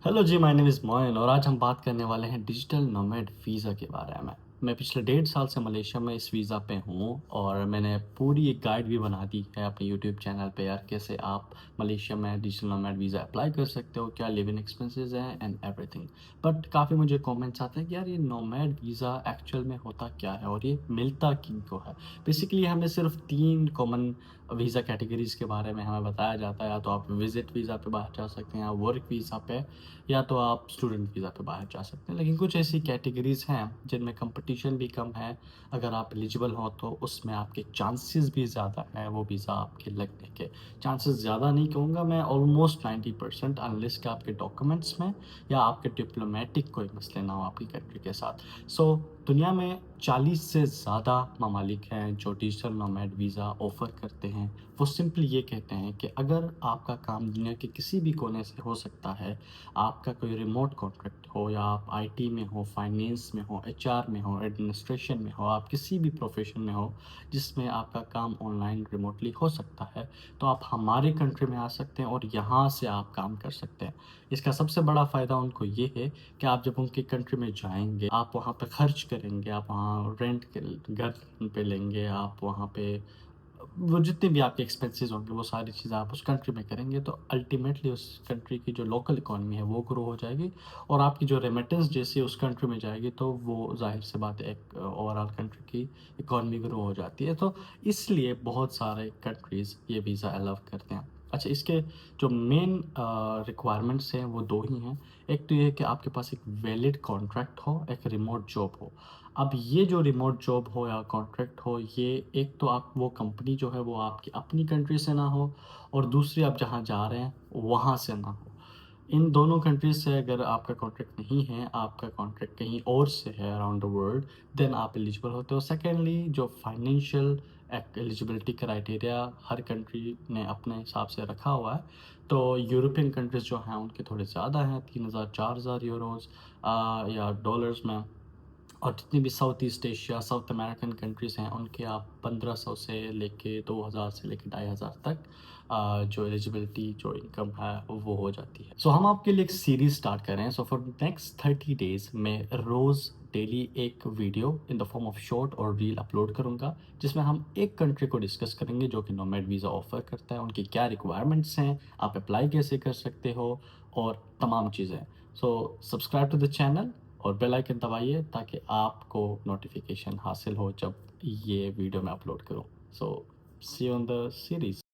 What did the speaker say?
Hello ji, my name is Moin और आज हम बात करने वाले हैं डिजिटल नोमैड वीज़ा के बारे में। मैं पिछले 1.5 साल से मलेशिया में इस वीज़ा पे हूँ और मैंने पूरी एक गाइड भी बना दी है अपने यूट्यूब चैनल पे यार, कैसे आप मलेशिया में डिजिटल नोमैड वीज़ा अप्लाई कर सकते हो, क्या लिविंग एक्सपेंसेस हैं एंड एवरीथिंग। बट काफ़ी मुझे कमेंट्स आते हैं कि यार ये नोमैड वीज़ा एक्चुअल में होता क्या है और ये मिलता किनको है? बेसिकली हमें सिर्फ़ 3 कॉमन वीज़ा कैटेगरीज़ के बारे में हमें बताया जाता है, या तो आप विज़िट वीज़ा पे बाहर जा सकते हैं या वर्क वीज़ा पे, या तो आप स्टूडेंट वीज़ा पे बाहर जा सकते हैं। लेकिन कुछ ऐसी कैटेगरीज़ हैं जिनमें कंपटीशन भी कम है। अगर आप एलिजिबल हो तो उसमें आपके चांसेस भी ज़्यादा हैं वो वीज़ा आपके लगने के। चांसेस ज़्यादा नहीं कहूँगा मैं, ऑलमोस्ट 90% अनलेस कि आपके डॉक्यूमेंट्स में या आपके डिप्लोमेटिक कोई मसले ना हो आपकी कंट्री के साथ। सो दुनिया में 40 से ज़्यादा ममालिक हैं जो डिजिटल नोमैड वीज़ा ऑफ़र करते हैं। वो सिंपली ये कहते हैं कि अगर आपका काम दुनिया के किसी भी कोने से हो सकता है, आपका कोई रिमोट कॉन्ट्रैक्ट हो या आप आईटी में हो, फाइनेंस में हो, एचआर में हो, एडमिनिस्ट्रेशन में हो, आप किसी भी प्रोफ़ेशन में हो जिसमें आपका काम ऑनलाइन रिमोटली हो सकता है, तो आप हमारी कंट्री में आ सकते हैं और यहाँ से आप काम कर सकते हैं। इसका सबसे बड़ा फ़ायदा उनको ये है कि आप जब उनकी कंट्री में जाएँगे, आप वहाँ पे खर्च करेंगे, आप वहाँ रेंट के घर पे लेंगे, आप वहाँ पे वो जितने भी आपके एक्सपेंसेस होंगे वो सारी चीज़ें आप उस कंट्री में करेंगे, तो अल्टीमेटली उस कंट्री की जो लोकल इकॉनमी है वो ग्रो हो जाएगी और आपकी जो रेमिटेंस जैसे उस कंट्री में जाएगी तो वो ज़ाहिर सी बात है एक ओवरऑल कंट्री की इकॉनमी ग्रो हो जाती है। तो इसलिए बहुत सारे कंट्रीज़ ये वीज़ा अलाउ करते हैं। अच्छा, इसके जो मेन रिक्वायरमेंट्स हैं वो 2 ही हैं। एक तो ये है कि आपके पास एक वैलिड कॉन्ट्रैक्ट हो, एक रिमोट जॉब हो। अब ये जो रिमोट जॉब हो या कॉन्ट्रैक्ट हो, ये एक तो आप वो कंपनी जो है वो आपकी अपनी कंट्री से ना हो और दूसरी आप जहाँ जा रहे हैं वहाँ से ना हो। इन दोनों कंट्रीज़ से अगर आपका कॉन्ट्रैक्ट नहीं है, आपका कॉन्ट्रैक्ट कहीं और से है अराउंड द वर्ल्ड, देन आप एलिजिबल होते हो। सेकेंडली, जो फाइनेंशियल एलिजिबिलिटी क्राइटेरिया हर कंट्री ने अपने हिसाब से रखा हुआ है। तो यूरोपियन कंट्रीज़ जो हैं उनके थोड़े ज़्यादा हैं, 3,000 4,000 यूरोज़ या डॉलर्स में। और जितनी भी south east Asia, south American countries हैं, उनके आप 1500 से लेके 2000 से लेके 2500 तक जो एलिजिबिलिटी, जो इनकम है, वो हो जाती है। सो हम आपके लिए एक सीरीज़ स्टार्ट कर रहे हैं। सो फॉर नेक्स्ट 30 डेज़ मैं रोज़ डेली एक video in the form of short और रील अपलोड करूँगा, जिसमें हम एक कंट्री को डिस्कस करेंगे जो कि नोमैड वीज़ा ऑफ़र करता है, उनकी क्या रिक्वायरमेंट्स हैं, आप अप्लाई कैसे कर सकते हो और तमाम चीज़ें। So subscribe to the channel और बेल आइकन दबाइए ताकि आपको नोटिफिकेशन हासिल हो जब ये वीडियो मैं अपलोड करूँ। सो सी यू ऑन द सीरीज़।